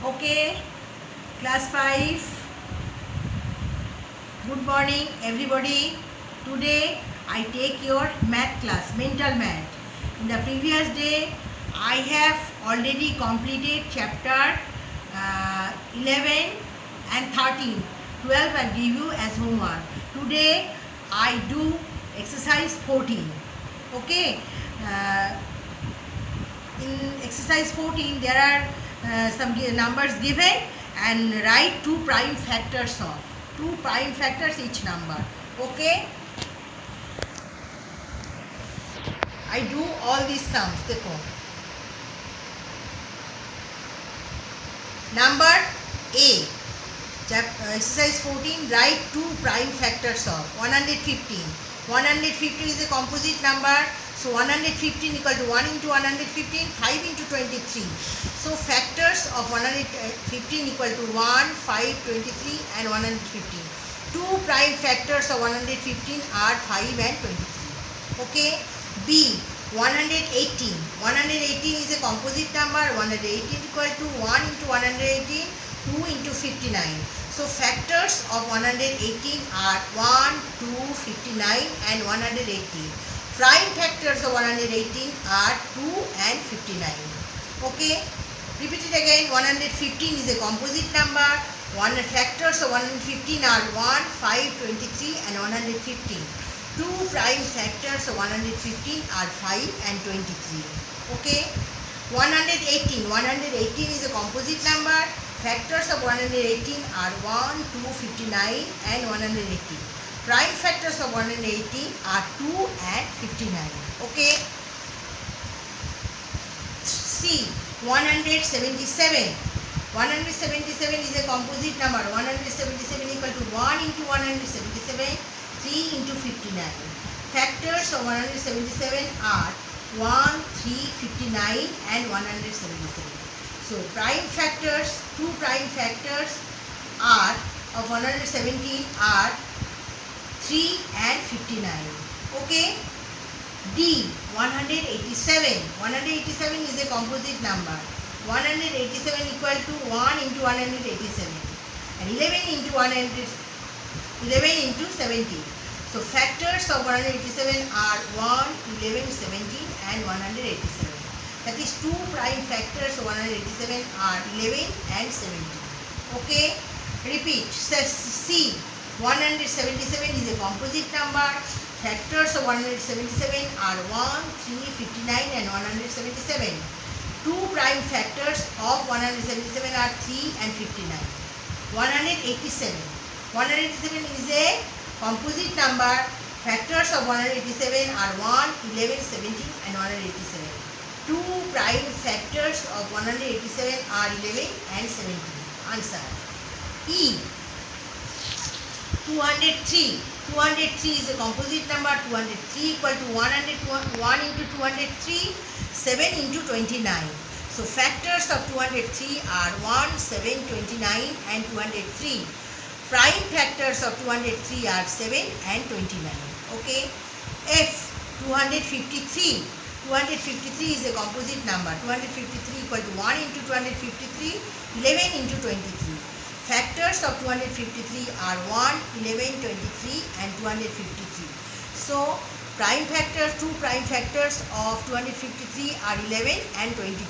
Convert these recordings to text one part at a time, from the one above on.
Okay, class 5. Good morning, everybody. Today I take your math class, mental math. In the previous day, I have already completed chapter 11 and 13. 12 I'll give you as homework. Today I do exercise 14. Okay. In exercise 14 there are some numbers given and write two prime factors of each number. Okay, I do all these sums. देखो, number A, exercise 14, write two prime factors of 115. 115 is a composite number, so 115 equal to 1 into 115, 5 into 23. So factors of 115 equal to 1, 5, 23 and 115. Two prime factors of 115 are 5 and 23. Okay. B, 118. 118 is a composite number. 118 equal to 1 into 118, 2 into 59. So factors of 118 are 1, 2, 59 and 118. Prime factors of 118 are 2 and 59. Okay. Repeat it again. 115 is a composite number. Factors of 115 are 1, 5, 23 and 115. Two prime factors of 115 are 5 and 23. Okay. 118. 118 is a composite number. Factors of 118 are 1, 2, 59 and 118. Prime factors of 118 are 2 and 59. Okay. C, 177. 177 is a composite number. 177 equal to 1 into 177, 3 into 59. Factors of 177 are 1, 3, 59 and 177. So prime factors, two prime factors are of 117 are 3 and 59. Okay. D, 187. 187 is a composite number. 187 equal to 1 into 187 and 11 into 11 into 70. So factors of 187 are 1, 11, 17 and 187. That is two prime factors of 187 are 11 and 17. Okay. Repeat. C, 177 is a composite number. Factors of 177 are 1, 3, 59 and 177. Two prime factors of 177 are 3 and 59. 187. 187 is a composite number. Factors of 187 are 1, 11, 17 and 187. Two prime factors of 187 are 11 and 17. Answer. E, 203. 203 is a composite number. 203 equal to 1 into 203, 7 into 29. So factors of 203 are 1, 7, 29 and 203. Prime factors of 203 are 7 and 29. Okay. F, 253. 253 is a composite number. 253 equal to 1 into 253, 11 into 23. Factors of 253 are 1, 11, 23 and 253. So prime factors, two prime factors of 253 are 11 and 23.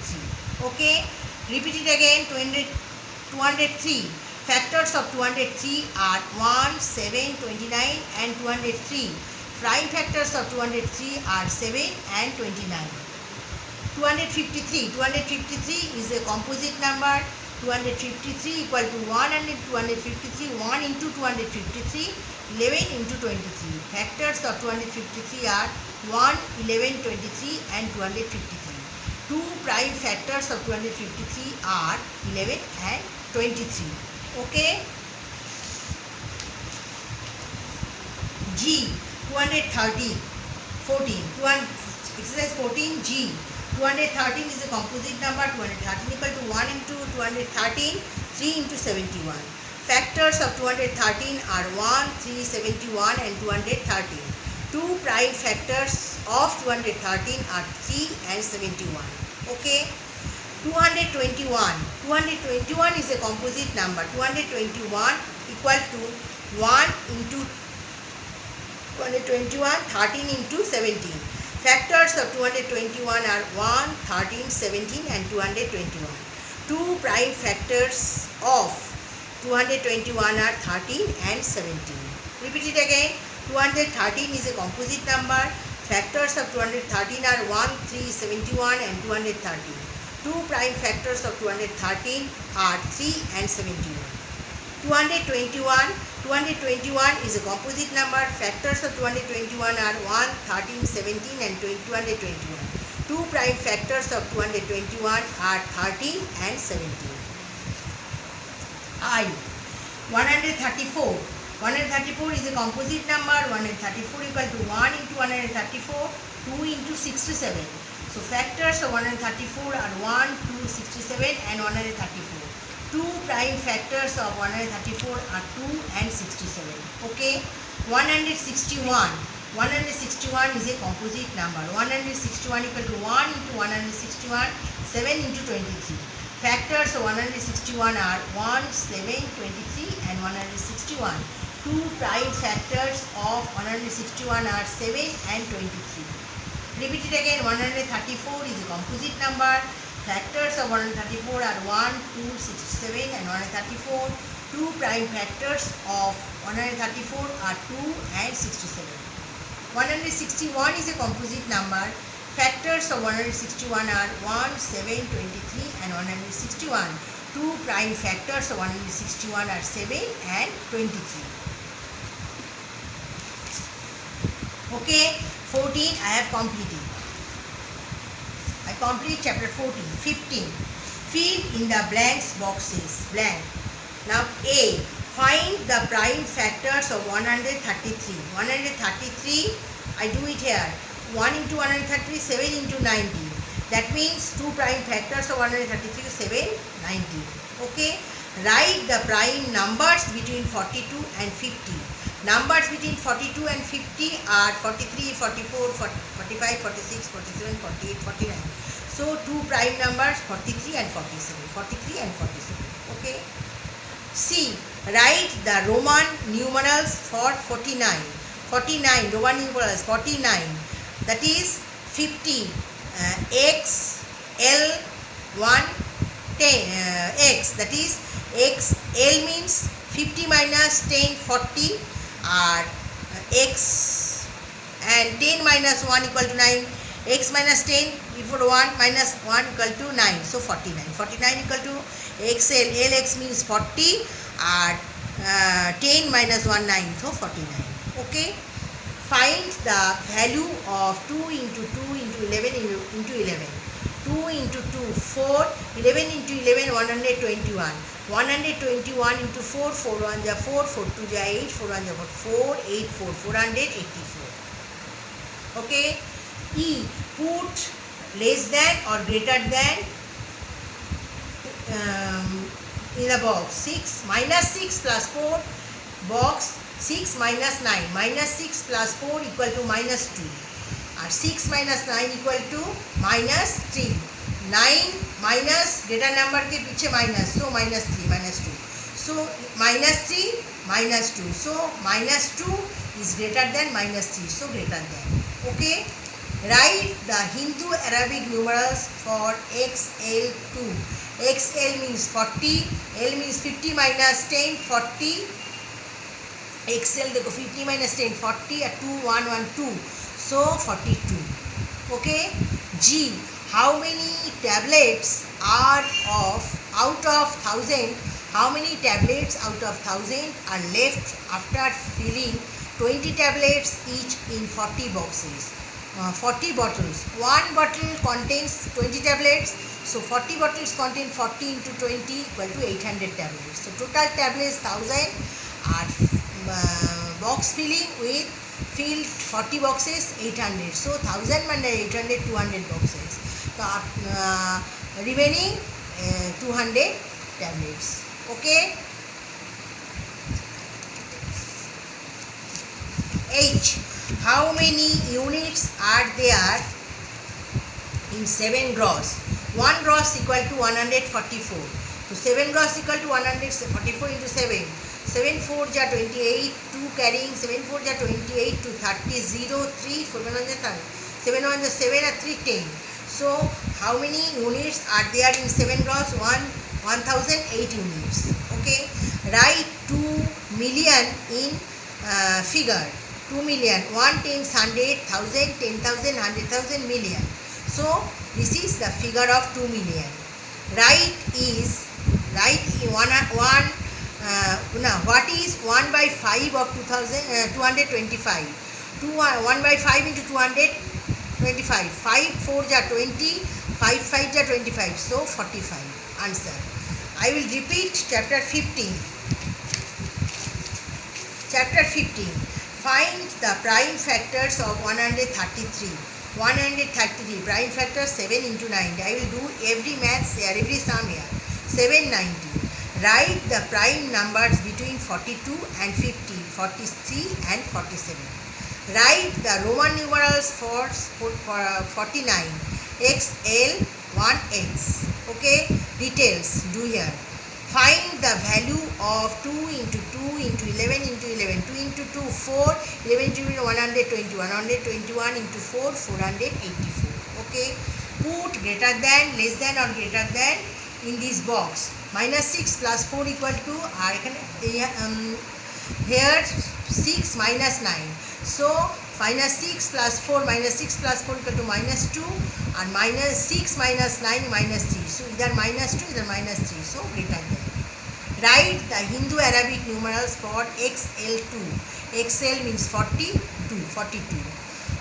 Okay. Repeat it again. 203. Factors of 203 are 1, 7, 29 and 203. Prime factors of 203 are 7 and 29. 253. 253 is a composite number. 253 equal to 1 and 253, 1 into 253, 11 into 23. Factors of 253 are 1, 11, 23 and 253. Two prime factors of 253 are 11 and 23. Okay. G, 230. 14. Exercise 14 G. 213 is a composite number. 213 equal to 1 into 213, 3 into 71. Factors of 213 are 1, 3, 71 and 213. Two prime factors of 213 are 3 and 71. Okay. 221 is a composite number. 221 equal to 1 into 221, 13 into 17. Factors of 221 are 1, 13, 17 and 221. Two prime factors of 221 are 13 and 17. Repeat it again. 213 is a composite number. Factors of 213 are 1, 3, 71 and 213. Two prime factors of 213 are 3 and 71. 221 is a composite number. Factors of 221 are 1, 13, 17 and 221. Two prime factors of 221 are 13 and 17. I. 134. 134 is a composite number. 134 equal to 1 into 134, 2 into 67. So factors of 134 are 1, 2, 67 and 134. Two prime factors of 134 are 2 and 67. Okay. 161. 161 is a composite number. 161 equal to 1 into 161, 7 into 23. Factors of 161 are 1, 7, 23 and 161. Two prime factors of 161 are 7 and 23. Repeat it again. 134 is a composite number. Factors of 134 are 1, 2, 67 and 134. Two prime factors of 134 are 2 and 67. 161 is a composite number. Factors of 161 are 1, 7, 23 and 161. Two prime factors of 161 are 7 and 23. Okay, 14 I have completed. I complete chapter 14. 15. Fill in the blanks boxes. Blank. Now A. Find the prime factors of 133. 133, I do it here. 1 into 133, 7 into 90. That means two prime factors of 133 is 7, 90. Okay. Write the prime numbers between 42 and 50. Numbers between 42 and 50 are 43, 44, 45, 46, 47, 48, 49. So two prime numbers 43 and 47. 43 and 47. Okay. C. Write the Roman numerals for 49. 49 Roman numerals 49. That is 50. X L 1 10 X. That is X L means 50 minus 10 40. X and 10 minus 1 equal to 9. X minus 10 before 1 minus 1 equal to 9. So 49. 49 equal to XL. LX means 40 and 10 minus 1 9. So 49. Okay. Find the value of 2 into 2 into 11 into 11. 2 into 2 4. 11 into 11 121. 121 into 4, 4 1 ja 4, 4 2 ja 8, 4 1 ja 4, 8 4, 484. Okay. E. Put less than or greater than in the box. 6 minus 6 plus 4 box 6 minus 9. Minus 6 plus 4 equal to minus 2. And 6 minus 9 equal to minus 3. 9 minus greater number के पीछे minus, so minus 3, minus 2. So minus 3, minus 2. So minus 2 is greater than minus 3, so greater than. Okay. Write the Hindu Arabic numerals for XL2. XL means 40, L means 50 minus 10, 40. XL देखो 50 minus 10, 40 और 2, 1, 1, 2. So 42. Okay. G. How many tablets are out of 1000? How many tablets out of 1000 are left after filling 20 tablets each in 40 boxes? 40 bottles. One bottle contains 20 tablets. So 40 bottles contain 40 into 20 equal to 800 tablets. So total tablets 1000 are box filling with filled 40 boxes 800. So 1000 minus 800 200 boxes. Remaining 200 tablets. Okay. H. How many units are there in 7 drawers? 1 gross equal to 144. So 7 gross equal to 144 into 7. 7 4 ja 28, 2 carrying 7 4 ja 28 to 30, 0, 3, 4 1 ja 7 1 ja 7 and 3 10. So how many units are there in 7 gross? 1008 units. Okay. Write 2 million in figure. 2 million, 1 times 100, 1000, 10,000, 100,000, million. So this is the figure of 2 million. Write what is 1 by 5 of 225? 1 by 5 into 225. 5 4 ja 20, 5 5 ja 25. So 45. Answer. I will repeat chapter 15. Chapter 15. Find the prime factors of 133. 133 prime factors 7 into 9. I will do every maths here, every sum here. 790. Write the prime numbers between 42 and 50, 43 and 47. Write the Roman numerals for 49. XL 1x. Okay. Details do here. Find the value of 2 into 2 into 11 into 11. 2 into 2, 4. 11 into 120. 121 into 4, 484. Okay. Put greater than, less than or greater than in this box. Minus 6 plus 4 equal to, here 6 minus 9. So minus 6 plus 4 equal to minus 2 and minus 6 minus 9 minus 3. So either minus 2 either minus 3. So greater than. Write the Hindu Arabic numerals for XL2. XL means 42.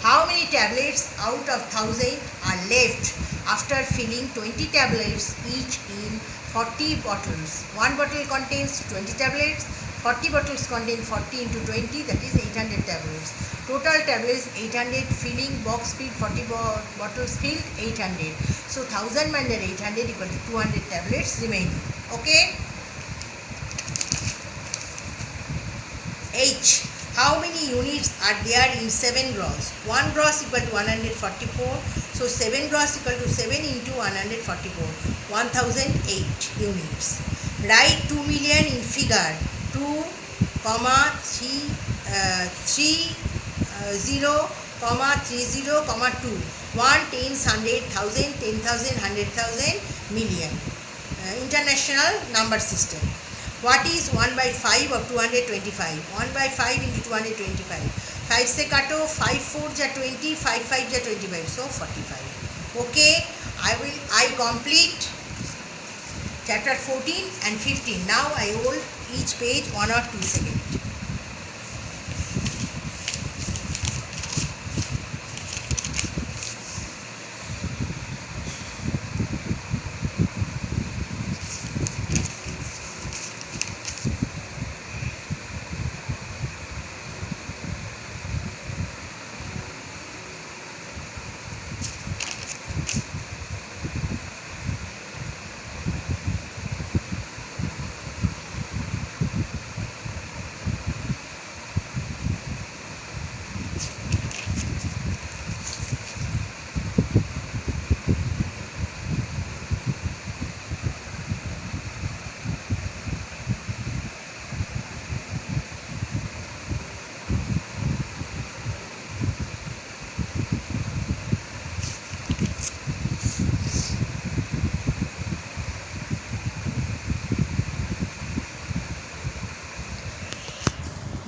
How many tablets out of 1000 are left after filling 20 tablets each in 40 bottles? One bottle contains 20 tablets. 40 bottles contain 40 into 20, that is 800 tablets. Total tablets 800, filling box filled 40 bottles filled 800. So 1000 minus 800 equal to 200 tablets remaining. Okay. H. How many units are there in 7 gross? 1 gross equal to 144. So 7 gross equal to 7 into 144. 1008 units. Write 2 million in figure. 2, 3, 0, 30, 2. 1 tens, 100, 1000, 10,000, 100,000, million. International number system. What is 1 by 5 of 225? 1 by 5 into 225. 5 se kato, 5 4 ja 20, 5 5 ja 25. So 45. Okay. I complete chapter 14 and 15. Now I hold each page 1 or 2 seconds.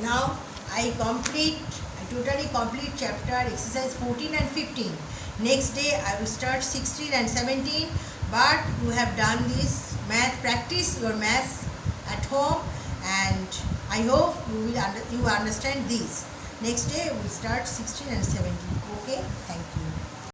Now I totally complete chapter exercise 14 and 15. Next day I will start 16 and 17. But you have done this math, practice your math at home, and I hope you understand this. Next day we will start 16 and 17. Okay, thank you.